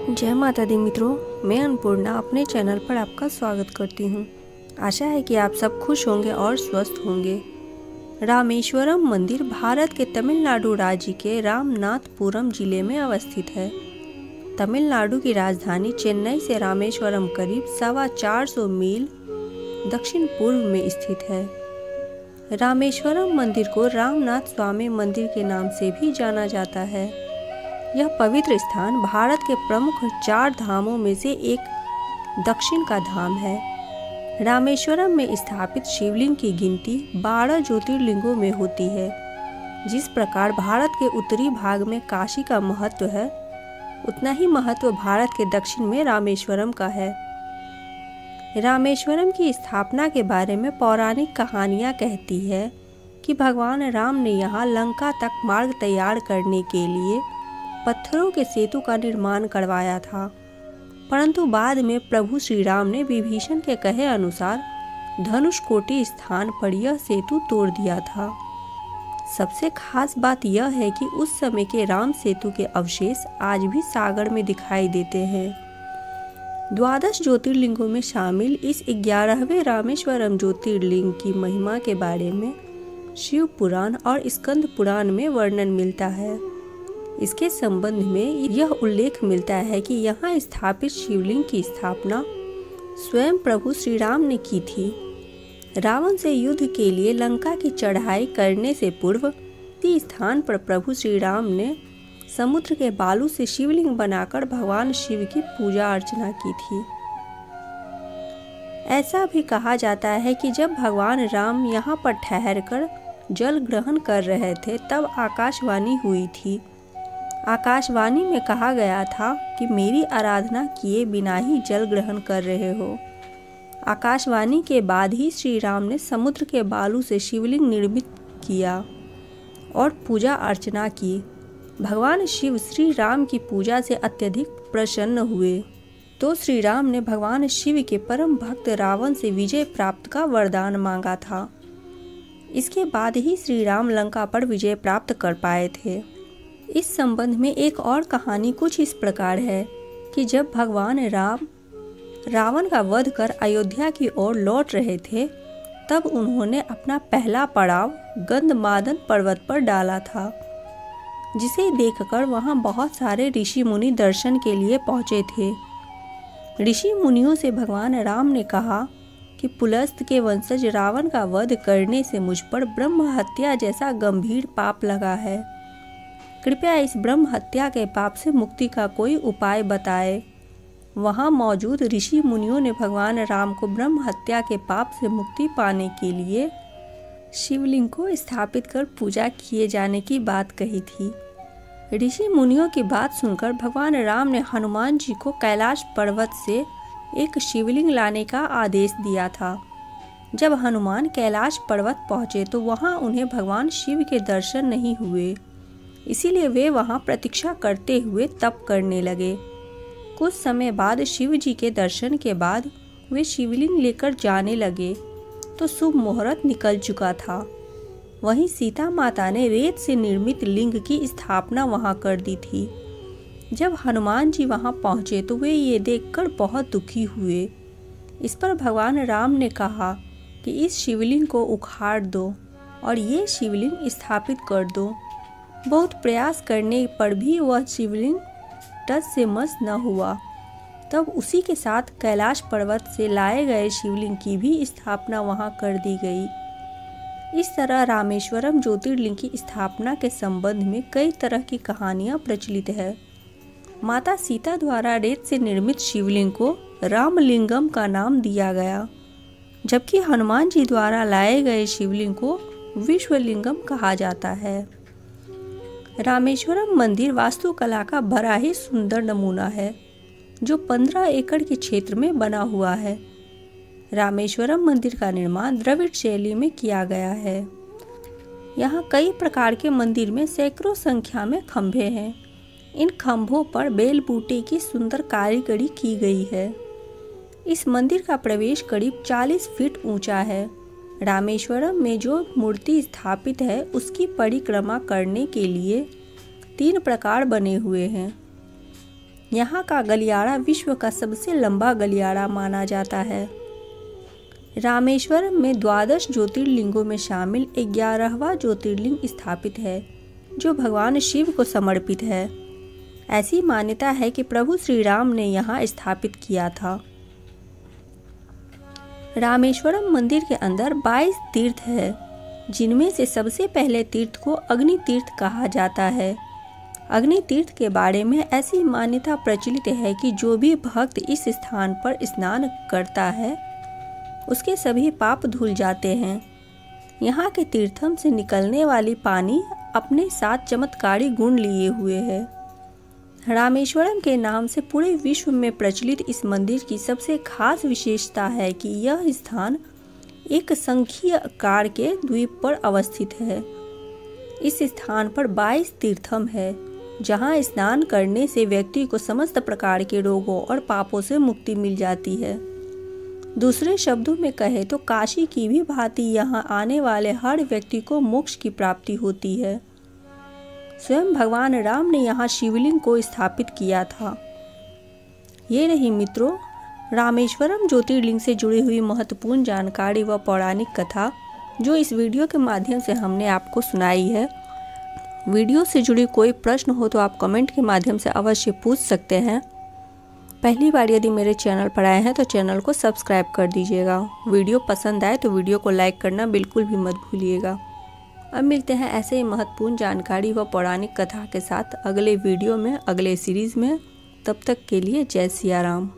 जय माता दी मित्रों, मैं अन्नपूर्णा अपने चैनल पर आपका स्वागत करती हूँ। आशा है कि आप सब खुश होंगे और स्वस्थ होंगे। रामेश्वरम मंदिर भारत के तमिलनाडु राज्य के रामनाथपुरम जिले में अवस्थित है। तमिलनाडु की राजधानी चेन्नई से रामेश्वरम करीब 450 मील दक्षिण पूर्व में स्थित है। रामेश्वरम मंदिर को रामनाथ स्वामी मंदिर के नाम से भी जाना जाता है। यह पवित्र स्थान भारत के प्रमुख 4 धामों में से एक दक्षिण का धाम है। रामेश्वरम में स्थापित शिवलिंग की गिनती 12 ज्योतिर्लिंगों में होती है। जिस प्रकार भारत के उत्तरी भाग में काशी का महत्व है, उतना ही महत्व भारत के दक्षिण में रामेश्वरम का है। रामेश्वरम की स्थापना के बारे में पौराणिक कहानियाँ कहती है कि भगवान राम ने यहाँ लंका तक मार्ग तैयार करने के लिए पत्थरों के सेतु का निर्माण करवाया था, परंतु बाद में प्रभु श्री राम ने विभीषण के कहे अनुसार धनुषकोटि स्थान पर यह सेतु तोड़ दिया था। सबसे खास बात यह है कि उस समय के राम सेतु के अवशेष आज भी सागर में दिखाई देते हैं। 12 ज्योतिर्लिंगों में शामिल इस 11वें रामेश्वरम ज्योतिर्लिंग की महिमा के बारे में शिव पुराण और स्कंद पुराण में वर्णन मिलता है। इसके संबंध में यह उल्लेख मिलता है कि यहाँ स्थापित शिवलिंग की स्थापना स्वयं प्रभु श्री राम ने की थी। रावण से युद्ध के लिए लंका की चढ़ाई करने से पूर्व इस स्थान पर प्रभु श्री राम ने समुद्र के बालू से शिवलिंग बनाकर भगवान शिव की पूजा अर्चना की थी। ऐसा भी कहा जाता है कि जब भगवान राम यहाँ पर ठहरकर जल ग्रहण कर रहे थे, तब आकाशवाणी हुई थी। आकाशवाणी में कहा गया था कि मेरी आराधना किए बिना ही जल ग्रहण कर रहे हो। आकाशवाणी के बाद ही श्री राम ने समुद्र के बालू से शिवलिंग निर्मित किया और पूजा अर्चना की। भगवान शिव श्री राम की पूजा से अत्यधिक प्रसन्न हुए, तो श्री राम ने भगवान शिव के परम भक्त रावण से विजय प्राप्त का वरदान मांगा था। इसके बाद ही श्री राम लंका पर विजय प्राप्त कर पाए थे। इस संबंध में एक और कहानी कुछ इस प्रकार है कि जब भगवान राम रावण का वध कर अयोध्या की ओर लौट रहे थे, तब उन्होंने अपना पहला पड़ाव गंधमादन पर्वत पर डाला था, जिसे देखकर वहां बहुत सारे ऋषि मुनि दर्शन के लिए पहुंचे थे। ऋषि मुनियों से भगवान राम ने कहा कि पुलस्त के वंशज रावण का वध करने से मुझ पर ब्रह्म हत्या जैसा गंभीर पाप लगा है। कृपया इस ब्रह्म हत्या के पाप से मुक्ति का कोई उपाय बताए। वहां मौजूद ऋषि मुनियों ने भगवान राम को ब्रह्म हत्या के पाप से मुक्ति पाने के लिए शिवलिंग को स्थापित कर पूजा किए जाने की बात कही थी। ऋषि मुनियों की बात सुनकर भगवान राम ने हनुमान जी को कैलाश पर्वत से एक शिवलिंग लाने का आदेश दिया था। जब हनुमान कैलाश पर्वत पहुंचे तो वहां उन्हें भगवान शिव के दर्शन नहीं हुए, इसीलिए वे वहां प्रतीक्षा करते हुए तप करने लगे। कुछ समय बाद शिव जी के दर्शन के बाद वे शिवलिंग लेकर जाने लगे तो शुभ मुहूर्त निकल चुका था। वहीं सीता माता ने रेत से निर्मित लिंग की स्थापना वहां कर दी थी। जब हनुमान जी वहां पहुंचे तो वे ये देखकर बहुत दुखी हुए। इस पर भगवान राम ने कहा कि इस शिवलिंग को उखाड़ दो और ये शिवलिंग स्थापित कर दो। बहुत प्रयास करने पर भी वह शिवलिंग टस से मस न हुआ। तब उसी के साथ कैलाश पर्वत से लाए गए शिवलिंग की भी स्थापना वहां कर दी गई। इस तरह रामेश्वरम ज्योतिर्लिंग की स्थापना के संबंध में कई तरह की कहानियां प्रचलित है। माता सीता द्वारा रेत से निर्मित शिवलिंग को रामलिंगम का नाम दिया गया, जबकि हनुमान जी द्वारा लाए गए शिवलिंग को विश्वलिंगम कहा जाता है। रामेश्वरम मंदिर वास्तुकला का बड़ा ही सुंदर नमूना है, जो 15 एकड़ के क्षेत्र में बना हुआ है। रामेश्वरम मंदिर का निर्माण द्रविड़ शैली में किया गया है। यहाँ कई प्रकार के मंदिर में सैकड़ों संख्या में खंभे हैं। इन खंभों पर बेल बूटे की सुंदर कारीगरी की गई है। इस मंदिर का प्रवेश करीब 40 फीट ऊंचा है। रामेश्वरम में जो मूर्ति स्थापित है, उसकी परिक्रमा करने के लिए 3 प्रकार बने हुए हैं। यहाँ का गलियारा विश्व का सबसे लंबा गलियारा माना जाता है। रामेश्वरम में 12 ज्योतिर्लिंगों में शामिल 11वां ज्योतिर्लिंग स्थापित है, जो भगवान शिव को समर्पित है। ऐसी मान्यता है कि प्रभु श्री राम ने यहाँ स्थापित किया था। रामेश्वरम मंदिर के अंदर 22 तीर्थ है, जिनमें से सबसे पहले तीर्थ को अग्नि तीर्थ कहा जाता है। अग्नि तीर्थ के बारे में ऐसी मान्यता प्रचलित है कि जो भी भक्त इस स्थान पर स्नान करता है उसके सभी पाप धुल जाते हैं। यहाँ के तीर्थम से निकलने वाली पानी अपने साथ चमत्कारी गुण लिए हुए है। रामेश्वरम के नाम से पूरे विश्व में प्रचलित इस मंदिर की सबसे खास विशेषता है कि यह स्थान एक संखीय आकार के द्वीप पर अवस्थित है। इस स्थान पर 22 तीर्थम है, जहां स्नान करने से व्यक्ति को समस्त प्रकार के रोगों और पापों से मुक्ति मिल जाती है। दूसरे शब्दों में कहे तो काशी की भी भांति यहाँ आने वाले हर व्यक्ति को मोक्ष की प्राप्ति होती है। स्वयं भगवान राम ने यहाँ शिवलिंग को स्थापित किया था। ये रही मित्रों रामेश्वरम ज्योतिर्लिंग से जुड़ी हुई महत्वपूर्ण जानकारी व पौराणिक कथा, जो इस वीडियो के माध्यम से हमने आपको सुनाई है। वीडियो से जुड़ी कोई प्रश्न हो तो आप कमेंट के माध्यम से अवश्य पूछ सकते हैं। पहली बार यदि मेरे चैनल पर आए हैं तो चैनल को सब्सक्राइब कर दीजिएगा। वीडियो पसंद आए तो वीडियो को लाइक करना बिल्कुल भी मत भूलिएगा। अब मिलते हैं ऐसे ही महत्वपूर्ण जानकारी व पौराणिक कथा के साथ अगले वीडियो में, अगले सीरीज़ में। तब तक के लिए जय सिया राम।